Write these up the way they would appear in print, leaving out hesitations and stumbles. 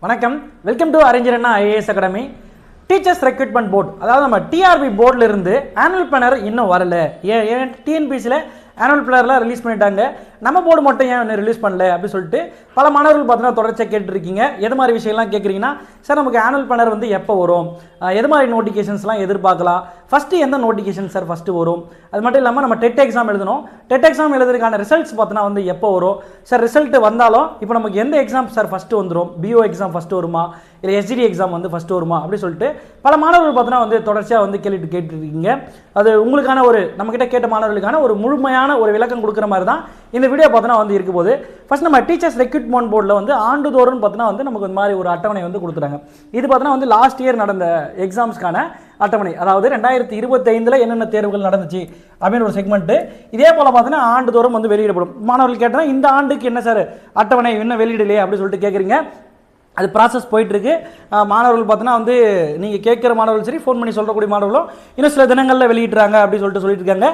வணக்கம், welcome to Arignar Anna IAS academy. Teachers recruitment board, அதாவது நம்ம டிஆர்பி போர்டில் இருந்து ஆனுவல் பிளானர் இன்னும் வரல. ஏன் டிஎன்பிசியில் ஆனுவல் பிளானர்லாம் ரிலீஸ் பண்ணிட்டாங்க, நம்ம போர்டு மட்டும் ஏன் ரிலீஸ் பண்ணல அப்படின்னு சொல்லிட்டு பல மாணவர்கள் பார்த்தீங்கன்னா தொடர்ச்சியாக கேட்டுருக்கீங்க. எது மாதிரி விஷயம்லாம் கேட்குறீங்கன்னா, சார் நமக்கு ஆனுவல் பிளானர் வந்து எப்போ வரும், எது மாதிரி நோட்டிஃபிகேஷன்ஸ்லாம் எதிர்பார்க்கலாம், ஃபஸ்ட்டு எந்த நோட்டிஃபிகேஷன் சார் ஃபஸ்ட்டு வரும், அது மட்டும் இல்லாமல் நம்ம டெட் எக்ஸாம் எழுதணும், டெட் எக்ஸாம் எழுதுறதுக்கான ரிசல்ட்ஸ் பார்த்தீங்கன்னா வந்து எப்போ வரும் சார், ரிசல்ட் வந்தாலும் இப்போ நமக்கு எந்த எக்ஸாம் சார் ஃபஸ்ட்டு வந்துடும், பிஓ எக்ஸாம் ஃபஸ்ட்டு வருமா இல்லை எஸ்ஜிடி எக்ஸாம் வந்து ஃபஸ்ட்டு வருமா அப்படி சொல்லிட்டு பல மாணவர்கள் பார்த்தீங்கன்னா வந்து தொடர்ச்சியாக வந்து கேட்டுருக்கீங்க. அது உங்களுக்கான ஒரு நம்மக்கிட்ட கேட்ட மாணவர்களுக்கான ஒரு முழுமையான ஒரு விளக்கம் கொடுக்குற மாதிரி தான் இந்த வீடியோ பார்த்தீங்கன்னா வந்து இருக்கும் போது, ஃபர்ஸ்ட் நம்ம டீச்சர்ஸ் ரெக்ரூட்மெண்ட் போர்டில் வந்து ஆண்டுதோறும் பார்த்தீங்கன்னா வந்து நமக்கு இந்த மாதிரி ஒரு அட்டவணை வந்து கொடுத்துறாங்க. இது பார்த்தீங்கன்னா வந்து லாஸ்ட் இயர் நடந்த எக்ஸாம்ஸ்க்கான அட்டவணை, அதாவது 2025 என்னென்ன தேர்வுகள் நடந்துச்சு அப்படின்னு ஒரு செக்மெண்ட்டு. இதே போல் பார்த்தீங்கன்னா ஆண்டுதோறும் வந்து வெளியிடப்படும். மாணவர்கள் கேட்டால் இந்த ஆண்டுக்கு என்ன சார் அட்டவணை இன்னும் வெளியிடலையே அப்படின்னு சொல்லிட்டு கேட்குறீங்க. அது ப்ராசஸ் போயிட்டுருக்கு. மாணவர்கள் பார்த்தீங்கன்னா வந்து நீங்கள் கேட்குற மாணவர்கள் சரி, ஃபோன் பண்ணி சொல்லக்கூடிய மாணவர்களும் இன்னும் சில தினங்களில் வெளியிட்றாங்க அப்படின்னு சொல்லிட்டு இருக்காங்க.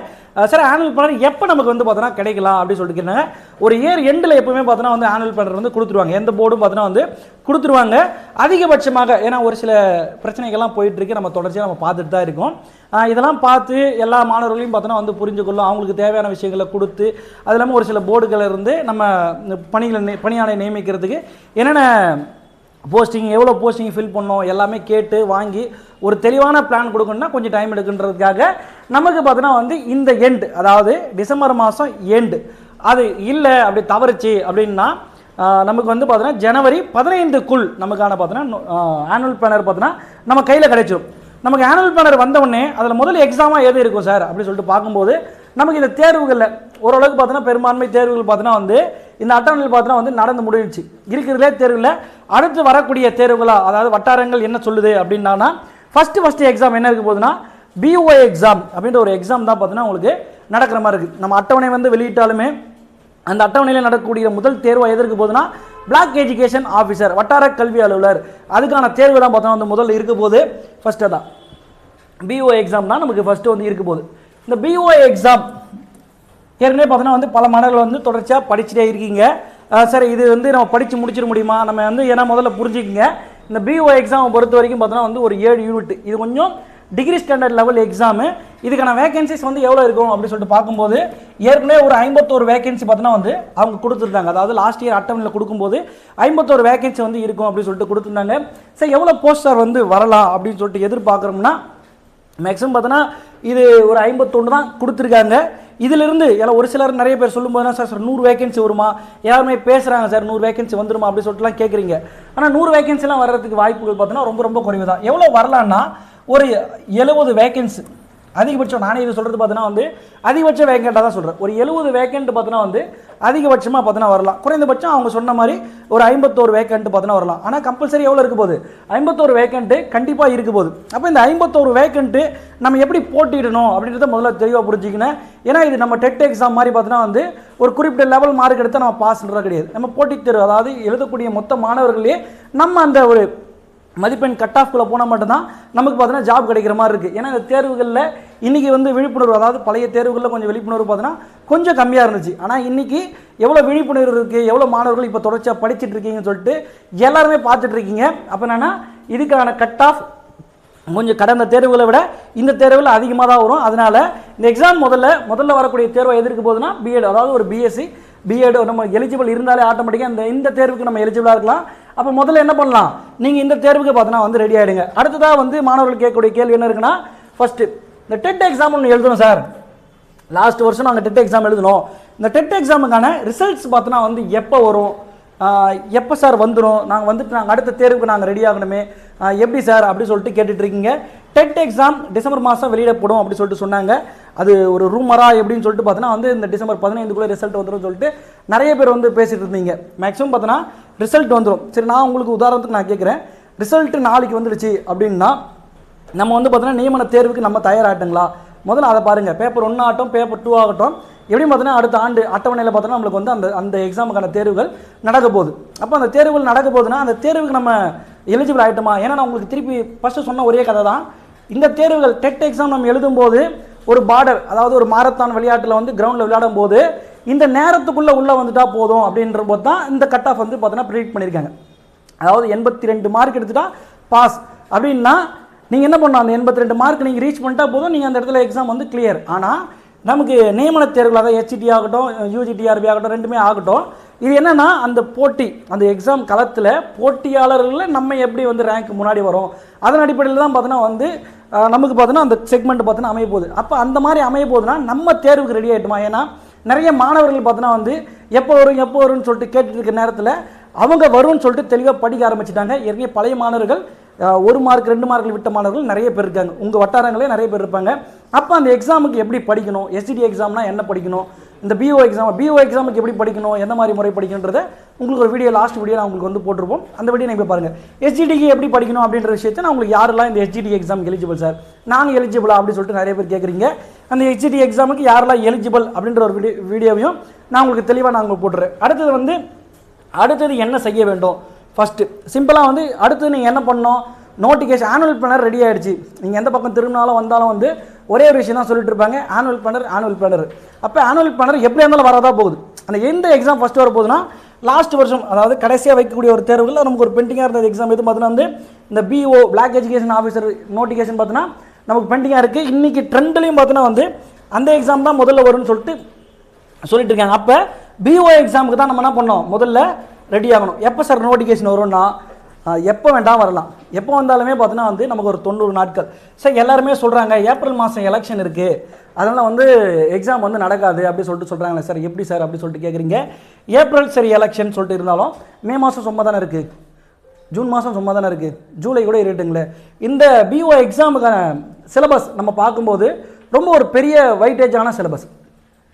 சார் ஆனுவல் பிளானர் எப்போ நமக்கு வந்து பார்த்தோன்னா கிடைக்கலாம் அப்படின்னு சொல்லிட்டு இருக்காங்க. ஒரு இயர் எண்டில் எப்பவுமே பார்த்தோன்னா வந்து ஆனுவல் பிளானர் வந்து கொடுத்துருவாங்க, எந்த போர்டும் பார்த்தோன்னா வந்து கொடுத்துருவாங்க அதிகபட்சமாக. ஏன்னா ஒரு சில பிரச்சனைகள்லாம் போயிட்டுருக்கு, நம்ம தொடர்ச்சியாக நம்ம பார்த்துட்டு தான் இருக்கோம். இதெல்லாம் பார்த்து எல்லா மாணவர்களையும் பார்த்தோன்னா வந்து புரிஞ்சுக்கொள்ளும், அவங்களுக்கு தேவையான விஷயங்களை கொடுத்து, அது இல்லாமல் ஒரு சில போர்டுகள் இருந்து நம்ம பணியாளை நியமிக்கிறதுக்கு என்னென்ன போஸ்டிங், எவ்வளோ போஸ்டிங் ஃபில் பண்ணோம் எல்லாமே கேட்டு வாங்கி ஒரு தெளிவான பிளான் கொடுக்கணும்னா கொஞ்சம் டைம் எடுக்குன்றதுக்காக நமக்கு பார்த்தோன்னா வந்து இந்த எண்டு, அதாவது டிசம்பர் மாதம் எண்டு அது இல்லை அப்படி தவறுச்சு அப்படின்னா நமக்கு வந்து பார்த்தோன்னா ஜனவரி 15க்குள் நமக்கான பார்த்தோன்னா ஆனுவல் பிளானர் பார்த்தோன்னா நம்ம கையில் கிடைச்சிடும். நமக்கு ஆனுவல் பிளானர் வந்தவுடனே அதில் முதல் எக்ஸாமாக எது இருக்கும் சார் அப்படின்னு சொல்லிட்டு பார்க்கும்போது நமக்கு இந்த தேர்வுகளில் ஓரளவுக்கு பார்த்தோன்னா பெரும்பான்மை தேர்வுகள் பார்த்தோன்னா வந்து இந்த அட்டவணையில் பார்த்தோன்னா வந்து நடந்து முடிஞ்சிச்சு. இருக்கிறதுலே தேர்வில் அடுத்து வரக்கூடிய தேர்வுகளாக, அதாவது வட்டாரங்கள் என்ன சொல்லுது அப்படின்னா ஃபஸ்ட்டு எக்ஸாம் என்ன இருக்க போகுதுன்னா பிஓ எக்ஸாம் அப்படின்ற ஒரு எக்ஸாம் தான் பார்த்தோன்னா உங்களுக்கு நடக்கிற மாதிரி இருக்குது. நம்ம அட்டவணை வந்து வெளியிட்டாலுமே அந்த அட்டவணையில் நடக்கக்கூடிய முதல் தேர்வு எதற்கு போகுதுன்னா பிளாக் எஜுகேஷன் ஆஃபீஸர், வட்டார கல்வி அலுவலர், அதுக்கான தேர்வு தான் பார்த்தோன்னா வந்து முதல்ல இருக்க போது. ஃபஸ்ட்டு தான் பிஓ எக்ஸாம் தான் நமக்கு ஃபஸ்ட்டு வந்து இருக்க போகுது. இந்த பிஓ எக்ஸாம் ஏற்கனவே பார்த்தோன்னா வந்து பல மாணவர்கள் வந்து தொடர்ச்சியாக படிச்சுட்டே இருக்கீங்க. சார் இது வந்து நம்ம படித்து முடிச்சிட முடியுமா, நம்ம வந்து ஏன்னா முதல்ல புரிஞ்சுக்கிங்க, இந்த பிஓ எக்ஸாமை பொறுத்த வரைக்கும் பார்த்தோன்னா வந்து ஒரு 7 யூனிட், இது கொஞ்சம் டிகிரி ஸ்டாண்டர்ட் லெவல் எக்ஸாமு. இதுக்கான வேகன்சிஸ் வந்து எவ்வளோ இருக்கும் அப்படின்னு சொல்லிட்டு பார்க்கும்போது ஏற்கனவே ஒரு 51 வேகன்சி பார்த்தோன்னா வந்து அவங்க கொடுத்துருந்தாங்க. அதாவது லாஸ்ட் இயர் அட்டவணையில் கொடுக்கும்போது 51 வேகன்சி வந்து இருக்கும் அப்படின்னு சொல்லிட்டு கொடுத்துருந்தாங்க. சார் எவ்வளோ போஸ்டர் வந்து வரலாம் அப்படின்னு சொல்லிட்டு எதிர்பார்க்குறோம்னா மேக்ஸிமம் பார்த்தோன்னா இது ஒரு 51 தான் கொடுத்துருக்காங்க. இதிலிருந்து எல்லாம் ஒரு சிலர் நிறைய பேர் சொல்லும்போதுனா சார் 100 வேகன்சி வருமா, யாருமே பேசுகிறாங்க சார் 100 வேகன்சி வந்துருமா அப்படி சொல்லிட்டுலாம் கேட்குறீங்க. ஆனால் 100 வேகன்சிலாம் வர்றதுக்கு வாய்ப்புகள் பார்த்தோன்னா ரொம்ப குறைவு தான். எவ்வளோ வரலான்னா ஒரு 70 வேகன்சி அதிகபட்சம். நானே இது சொல்கிறது பார்த்தோன்னா வந்து அதிகபட்ச வேகண்ட்டாக தான் சொல்கிறேன். ஒரு 70 வேகண்ட் பார்த்தோன்னா வந்து அதிகபட்சமாக பார்த்தோன்னா வரலாம். குறைந்தபட்சம் அவங்க சொன்ன மாதிரி ஒரு 51 வேகண்ட் பார்த்தோன்னா வரலாம். ஆனால் கம்பல்சரி எவ்வளோ இருக்க போகுது, 51 வேகண்ட்டு கண்டிப்பாக இருக்க போகுது. அப்போ இந்த 51 வேகண்ட்டு நம்ம எப்படி போட்டிடணும் அப்படின்றத முதல்ல தெளிவாக புரிஞ்சுக்கணும். ஏன்னா இது நம்ம டெட் எக்ஸாம் மாதிரி பார்த்தோன்னா வந்து ஒரு குறிப்பிட்ட லெவல் மார்க் எடுத்தால் நம்ம பாஸ்ன்றது கிடையாது. நம்ம போட்டித் தேர்வு, அதாவது எழுதக்கூடிய மொத்த மாணவர்களே நம்ம அந்த ஒரு மதிப்பெண் கட் ஆஃப்குள்ளே போனால் மட்டும்தான் நமக்கு பார்த்தோன்னா ஜாப் கிடைக்கிற மாதிரி இருக்குது. ஏன்னா இந்த தேர்வுகளில் இன்றைக்கி வந்து விழிப்புணர்வு, அதாவது பழைய தேர்வுகளில் கொஞ்சம் விழிப்புணர்வு பார்த்தோன்னா கொஞ்சம் கம்மியாக இருந்துச்சு. ஆனால் இன்றைக்கி எவ்வளோ விழிப்புணர்வு இருக்குது, எவ்வளோ மாணவர்கள் இப்போ தொடர்ச்சியாக படிச்சுட்டு இருக்கீங்கன்னு சொல்லிட்டு எல்லாருமே பார்த்துட்டு இருக்கீங்க. அப்போ என்னென்னா இதுக்கான கட் ஆஃப் கொஞ்சம் கடந்த தேர்வுகளை விட இந்த தேர்வில் அதிகமாக தான் வரும். அதனால் இந்த எக்ஸாம் முதல்ல வரக்கூடிய தேர்வை எதிர்க்க போகுதுன்னா பிஎட், அதாவது ஒரு பிஎஸ்சி பிஎட் நம்ம எலிஜிபிள் இருந்தாலே ஆட்டோமேட்டிக்காக இந்த தேர்வுக்கு நம்ம எலிஜிபிளாக இருக்கலாம். அப்போ முதல்ல என்ன பண்ணலாம், நீங்கள் இந்த தேர்வுக்கு பார்த்தோன்னா வந்து ரெடி ஆகிடுங்க. அடுத்ததாக வந்து மாணவர்கள் கேட்கக்கூடிய கேள்வி என்ன இருக்குன்னா, ஃபஸ்ட்டு இந்த டெட் எக்ஸாம் ஒன்று எழுதணும் சார், லாஸ்ட் வருஷம் நாங்கள் டெட் எக்ஸாம் எழுதணும், இந்த டெட் எக்ஸாமுக்கான ரிசல்ட்ஸ் பார்த்தோன்னா வந்து எப்போ வரும், எப்போ சார் வந்துடும், நாங்கள் அடுத்த தேர்வுக்கு நாங்கள் ரெடி ஆகணுமே எப்படி சார் அப்படி சொல்லிட்டு கேட்டுட்ருக்கீங்க. டெட் எக்ஸாம் டிசம்பர் மாதம் வெளியிடப்படும் அப்படி சொல்லிட்டு சொன்னாங்க. அது ஒரு ரூமரா எப்படின்னு சொல்லிட்டு பார்த்தோன்னா வந்து இந்த டிசம்பர் 15க்குள்ளே ரிசல்ட் வந்துடும் சொல்லிட்டு நிறைய பேர் வந்து பேசிகிட்டு இருந்தீங்க. மேக்ஸிமம் பார்த்தோன்னா ரிசல்ட் வந்துடும். சரி, நான் உங்களுக்கு உதாரணத்துக்கு நான் கேட்குறேன், ரிசல்ட்டு நாளைக்கு வந்துடுச்சு அப்படின்னா நம்ம வந்து பார்த்தோன்னா நியமன தேர்வுக்கு நம்ம தயாராகிட்டுங்களா, முதல்ல அதை பாருங்கள். பேப்பர் 1 ஆகட்டும் பேப்பர் 2 ஆகட்டும் எப்படியும் பார்த்தோன்னா அடுத்த ஆண்டு அட்டவணையில் பார்த்தோன்னா நம்மளுக்கு வந்து அந்த எக்ஸாமுக்கான தேர்வுகள் நடக்க போகுது. அப்போ அந்த தேர்வுகள் நடக்க போகுதுன்னா அந்த தேர்வுக்கு நம்ம எலிஜிபிள் ஆகிட்டோமா. ஏன்னா நான் உங்களுக்கு திருப்பி ஃபஸ்ட்டு சொன்ன ஒரே கதை தான், இந்த தேர்வுகள் டெட் எக்ஸாம் நம்ம எழுதும்போது ஒரு பார்டர், அதாவது ஒரு மாரத்தான் விளையாட்டில் வந்து கிரவுண்டில் விளையாடும் போது இந்த நேரத்துக்குள்ளே உள்ளே வந்துட்டா போதும் அப்படின்ற போது தான் இந்த கட் ஆஃப் வந்து பார்த்தோன்னா ப்ரிடிக்ட் பண்ணியிருக்காங்க. அதாவது 82 மார்க் எடுத்துட்டா பாஸ் அப்படின்னா நீங்கள் என்ன பண்ணணும், அந்த 82 மார்க் நீங்கள் ரீச் பண்ணிட்டா போதும், நீங்கள் அந்த இடத்துல எக்ஸாம் வந்து கிளியர். ஆனால் நமக்கு நியமன தேர்வுகள், அதாவது HCT ஆகட்டும் UGTRB ஆகட்டும் ரெண்டுமே ஆகட்டும், இது என்னென்னா அந்த போட்டி, அந்த எக்ஸாம் களத்தில் போட்டியாளர்களில் நம்ம எப்படி வந்து ரேங்க் முன்னாடி வரும், அதன் அடிப்படையில் தான் பார்த்தோன்னா வந்து நமக்கு பார்த்தோன்னா அந்த செக்மெண்ட் பார்த்தோன்னா அமைய போகுது. அப்போ அந்த மாதிரி அமைய போகுதுன்னா நம்ம தேர்வுக்கு ரெடி ஆகிட்டுமா? ஏன்னா நிறைய மாணவர்கள் பார்த்தோன்னா வந்து எப்போ வரும்னு சொல்லிட்டு கேட்டுட்டு இருக்க நேரத்தில் அவங்க வரும்னு சொல்லிட்டு தெளிவாக படிக்க ஆரம்பிச்சிட்டாங்க. ஏற்கனவே பழைய மாணவர்கள் 1 மார்க் 2 மார்க்கில் விட்ட மாணவர்கள் நிறைய பேர் இருக்காங்க, உங்கள் வட்டாரங்களே நிறைய பேர் இருப்பாங்க. அப்போ அந்த எக்ஸாமுக்கு எப்படி படிக்கணும், SCT எக்ஸாம்னா என்ன படிக்கணும், இந்த BO எக்ஸாமுக்கு எப்படி படிக்கணும், எந்த மாதிரி முறை படிக்கணுன்றதை உங்களுக்கு ஒரு வீடியோ, லாஸ்ட் வீடியோ நான் உங்களுக்கு வந்து போட்டிருப்போம். அந்த வீடியோ நீங்கள் பாருங்கள். SCTக்கு எப்படி படிக்கணும் அப்படின்ற விஷயத்தை நான் உங்களுக்கு யாரெல்லாம் இந்த SCT எக்ஸாம் எலிஜிபிள் சார், நாங்கள் எலிஜிபிளா அப்படின்னு சொல்லிட்டு நிறைய பேர் கேட்குறீங்க. அந்த SCT எக்ஸாமுக்கு யாரெல்லாம் எலிஜிபிள் அப்படின்ற ஒரு வீடியோவையும் நான் உங்களுக்கு தெளிவாக நான் உங்களுக்கு போட்டுறேன். அடுத்தது என்ன செய்ய வேண்டும், ஃபஸ்ட்டு சிம்பிளாக வந்து அடுத்தது நீங்கள் என்ன பண்ணணும், நோட்டிஃபிகேஷன் ஆனுவல் பிளானர் ரெடி ஆகிடுச்சு. நீங்கள் எந்த பக்கம் திரும்பினாலும் வந்தாலும் வந்து ஒரே ஒரு விஷயம் தான் சொல்லிட்டு இருப்பாங்க, ஆனுவல் பிளானர். அப்போ ஆனுவல் பிளானர் எப்படி இருந்தாலும் வரதா போகுது. அந்த எந்த எக்ஸாம் ஃபஸ்ட்டு வர போகுதுன்னா லாஸ்ட் வருஷம், அதாவது கடைசியாக வைக்கக்கூடிய ஒரு தேர்வுகளில் நமக்கு ஒரு பெண்டிங்காக இருந்த எக்ஸாம் எது பார்த்தீங்கன்னா வந்து இந்த BO black education officer notification பார்த்தீங்கன்னா நமக்கு பெண்டிங்காக இருக்குது. இன்றைக்கி ட்ரெண்ட்லையும் பார்த்தீங்கன்னா வந்து அந்த எக்ஸாம் தான் முதல்ல வரும்னு சொல்லிட்டு இருக்காங்க. அப்போ BO எக்ஸாமுக்கு தான் நம்ம என்ன பண்ணோம், முதல்ல ரெடி ஆகணும். எப்போ சார் நோட்டிஃபிகேஷன் வரும்னா எப்போ வேண்டாம் வரலாம், எப்போ வந்தாலுமே பார்த்தீங்கன்னா வந்து நமக்கு ஒரு 90 நாட்கள். சார் எல்லாருமே சொல்கிறாங்க ஏப்ரல் மாதம் எலெக்ஷன் இருக்குது, அதனால் வந்து எக்ஸாம் வந்து நடக்காது அப்படி சொல்லிட்டு சொல்கிறாங்களே சார், எப்படி சார் அப்படி சொல்லிட்டு கேட்குறீங்க. ஏப்ரல் சரி எலெக்ஷன் சொல்லிட்டு இருந்தாலும் மே மாதம் சும்மா தானே இருக்குது, ஜூன் மாதம் சும்மா தானே இருக்குது, ஜூலை கூட இருட்டுங்களே. இந்த BO எக்ஸாமுக்கான சிலபஸ் நம்ம பார்க்கும்போது ரொம்ப ஒரு பெரிய வைட்டேஜான சிலபஸ்.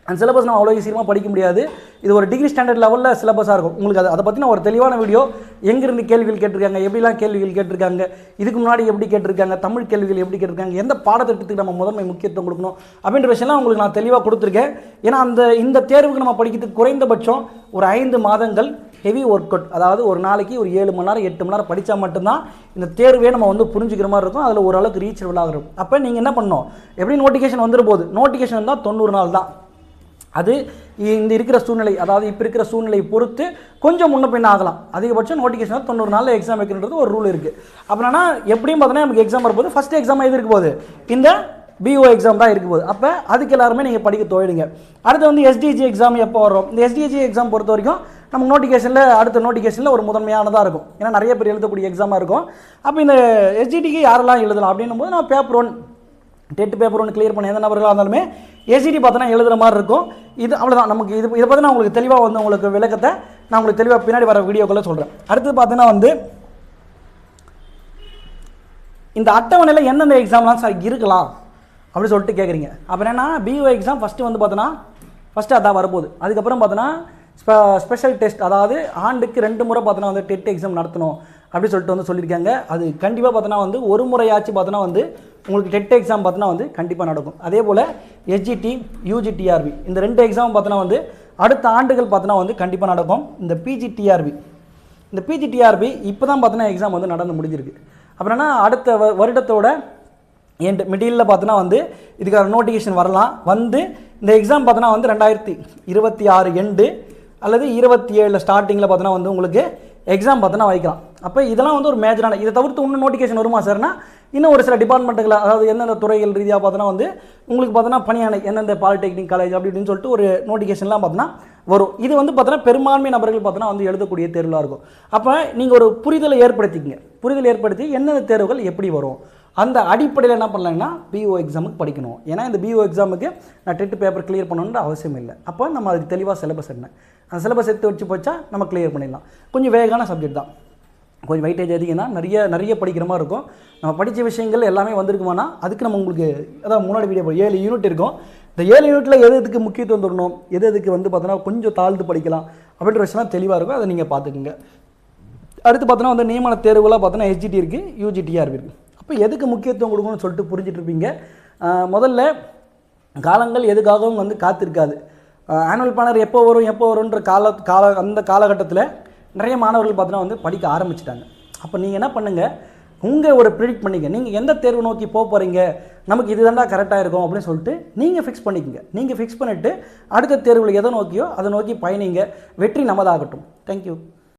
அந்த சிலபஸ் நம்ம அவ்வளோ சீக்கிரமாக படிக்க முடியாது. இது ஒரு டிகிரி ஸ்டாண்டர்ட் லெவலில் சிலபஸாக இருக்கும். உங்களுக்கு அதை பற்றின ஒரு தெளிவான வீடியோ, எங்கேருந்து கேள்விகள் கேட்டிருக்காங்க, எப்படிலாம் கேள்விகள் கேட்டிருக்காங்க, இதுக்கு முன்னாடி எப்படி கேட்டிருக்காங்க, தமிழ் கேள்விகள் எப்படி கேட்டிருக்காங்க, எந்த பாடத்திட்டத்துக்கு நம்ம முதன்மை முக்கியத்துவம் கொடுக்கணும் அப்படின்ற விஷயம்லாம் உங்களுக்கு நான் தெளிவாக கொடுத்துருக்கேன். ஏன்னா இந்த தேர்வுக்கு நம்ம படிக்கிறதுக்கு குறைந்தபட்சம் ஒரு 5 மாதங்கள் ஹெவி ஒர்க் அவுட், அதாவது ஒரு நாளைக்கு ஒரு 7 மணி நேரம் 8 மணி நேரம் படித்தா மட்டும்தான் இந்த தேர்வே நம்ம வந்து புரிஞ்சுக்கிற மாதிரி இருக்கும். அதில் ஓரளவுக்கு ரீச்சபிளாக இருக்கும். அப்போ நீங்கள் என்ன பண்ணணும், எப்படி நோட்டிஃபிகேஷன் வந்துட போகுது, நோட்டிஃபிகேஷன் வந்தால் 90 நாள் தான். அது இந்த இருக்கிற சூழ்நிலை, அதாவது இப்போ இருக்கிற சூழ்நிலையை பொறுத்து கொஞ்சம் முன்ன பின்ன ஆகலாம். அதிகபட்சம் நோட்டிஃபிகேஷன் 90 நாளில் எக்ஸாம் வைக்கணுன்றது ஒரு ரூல் இருக்குது. அப்படின்னா எப்படியும் பார்த்தோன்னா நமக்கு எக்ஸாம் வரும்போது ஃபஸ்ட் எக்ஸாம் எது இருக்க போகுது, இந்த BO எக்ஸாம் தான் இருக்க போகுது. அப்போ அதுக்கு எல்லாருமே நீங்கள் படிக்க துவங்கிடுங்க. அடுத்து வந்து SDG எக்ஸாம் எப்போ வரும், இந்த SDG எக்ஸாம் பொறுத்த வரைக்கும் நம்ம அடுத்த நோட்டிஃபிகேஷனில் ஒரு முதன்மையானதாக இருக்கும். ஏன்னா நிறைய பேர் எழுதக்கூடிய எக்ஸாமாக இருக்கும். அப்போ இந்த SDTக்கு யாரெல்லாம் எழுதலாம் அப்படின்னும் போது நம்ம பேப்பர் 1 டெட் பேப்பர் 1 கிளியர் பண்ண எந்த நபர்களாக இருந்தாலுமே SCT பார்த்தோன்னா எழுதுகிற மாதிரி இருக்கும். இது அவ்வளோதான். நமக்கு இதை பற்றி நான் உங்களுக்கு தெளிவாக வந்து உங்களுக்கு விளக்கத்தை நான் உங்களுக்கு தெளிவாக பின்னாடி வர வீடியோக்களை சொல்கிறேன். அடுத்தது பார்த்தீங்கன்னா வந்து இந்த அட்டவணையில் எந்தெந்த எக்ஸாம்லாம் சார் இருக்கலாம் அப்படி சொல்லிட்டு கேட்குறீங்க. அப்புறம் என்னன்னா BO எக்ஸாம் ஃபஸ்ட்டு வந்து பார்த்தோன்னா அதான் வரப்போகுது. அதுக்கப்புறம் பார்த்தோன்னா ஸ்பெஷல் டெஸ்ட், அதாவது ஆண்டுக்கு 2 முறை பார்த்தோன்னா வந்து டெட் எக்ஸாம் நடத்தணும் அப்படி சொல்லிட்டு வந்து சொல்லியிருக்காங்க. அது கண்டிப்பாக பார்த்தோன்னா வந்து ஒரு முறையாச்சு பார்த்தோன்னா வந்து உங்களுக்கு டெட் எக்ஸாம் பார்த்தோன்னா வந்து கண்டிப்பாக நடக்கும். அதே போல் SGT UGTRB இந்த 2 எக்ஸாம் பார்த்தோன்னா வந்து அடுத்த ஆண்டுகள் பார்த்தோன்னா வந்து கண்டிப்பாக நடக்கும். இந்த PGTRB இப்போ தான் பார்த்தோன்னா எக்ஸாம் வந்து நடந்து முடிஞ்சிருக்கு. அப்படின்னா அடுத்த வருடத்தோட மிடில் பார்த்தோன்னா வந்து இதுக்கான நோட்டிஃபிகேஷன் வரலாம். வந்து இந்த எக்ஸாம் பார்த்தோன்னா வந்து 2026 எண்டு அல்லது 27 ஸ்டார்டிங்கில் பார்த்தோன்னா வந்து உங்களுக்கு எக்ஸாம் பார்த்தோன்னா வைக்கலாம். அப்போ இதெல்லாம் வந்து ஒரு மேஜரான, இதை தவிர்த்து இன்னும் நோட்டிஃபிகேஷன் வருமா சார்னா இன்னும் ஒரு சில டிபார்ட்மெண்ட்டுகள், அதாவது எந்தெந்த துறைகள் ரீதியாக பார்த்தோன்னா வந்து உங்களுக்கு பார்த்தோன்னா பணியானை எந்தெந்த பாலிடெக்னிக் காலேஜ் அப்படின்னு சொல்லிட்டு ஒரு நோட்டிஃபிகேஷன்லாம் பார்த்தோன்னா வரும். இது வந்து பார்த்தோன்னா பெரும்பான்மை நபர்கள் பார்த்தோன்னா வந்து எழுதக்கூடிய தேர்வுலாம் இருக்கும். அப்போ நீங்கள் ஒரு புரிதலை ஏற்படுத்தி எந்தெந்த தேர்வுகள் எப்படி வரும் அந்த அடிப்படையில் என்ன பண்ணலாங்கன்னா BO எக்ஸாமுக்கு படிக்கணும். ஏன்னா இந்த BO எக்ஸாமுக்கு நான் டெட் பேப்பர் கிளியர் பண்ணணுன்ற அவசியம் இல்லை. அப்போ நம்ம அதுக்கு தெளிவாக சிலபஸ் என்ன, அந்த சிலபஸ் எடுத்து வச்சு போச்சா நம்ம கிளியர் பண்ணிடலாம். கொஞ்சம் வேகான சப்ஜெக்ட் தான், கொஞ்சம் வெயிட்டேஜ் அதிகம் தான், நிறைய படிக்கிற மாதிரி இருக்கும். நம்ம படித்த விஷயங்கள் எல்லாமே வந்திருக்குமானா அதுக்கு நம்ம உங்களுக்கு அதான் முன்னாடி வீடியோ 7 யூனிட் இருக்கும். இந்த 7 யூனிட்டில் எதுக்கு முக்கியத்துவம் தரணும், எதுக்கு வந்து பார்த்தோன்னா கொஞ்சம் தாழ்ந்து படிக்கலாம் அப்படின்ற விஷயம்லாம் தெளிவாக இருக்கும். அதை நீங்கள் பார்த்துக்குங்க. அடுத்து பார்த்தோன்னா வந்து நியமன தேர்வுகளாக பார்த்தோன்னா SGT இருக்குது, UGTRB இருக்குது. அப்போ எதுக்கு முக்கியத்துவம் கொடுக்கணும்னு சொல்லிட்டு புரிஞ்சுட்டு இருப்பீங்க. முதல்ல காலங்கள் எதுக்காகவும் வந்து காத்திருக்காது. ஆனுவல் பிளானர் எப்போ வரும்ன்ற அந்த காலகட்டத்தில் நிறைய மாணவர்கள் பார்த்தோன்னா வந்து படிக்க ஆரம்பிச்சிட்டாங்க. அப்போ நீங்கள் என்ன பண்ணுங்கள், உங்கள் ஒரு ப்ரிடிக்ட் பண்ணிங்க, நீங்கள் எந்த தேர்வு நோக்கி போக போகிறீங்க, நமக்கு இது தாண்டா கரெக்டாக இருக்கும் அப்படின்னு சொல்லிட்டு நீங்கள் ஃபிக்ஸ் பண்ணிக்கோங்க. நீங்கள் ஃபிக்ஸ் பண்ணிவிட்டு அடுத்த தேர்வில் எதை நோக்கியோ அதை நோக்கி பயணிங்க. வெற்றி நமதாகட்டும். தேங்க்யூ.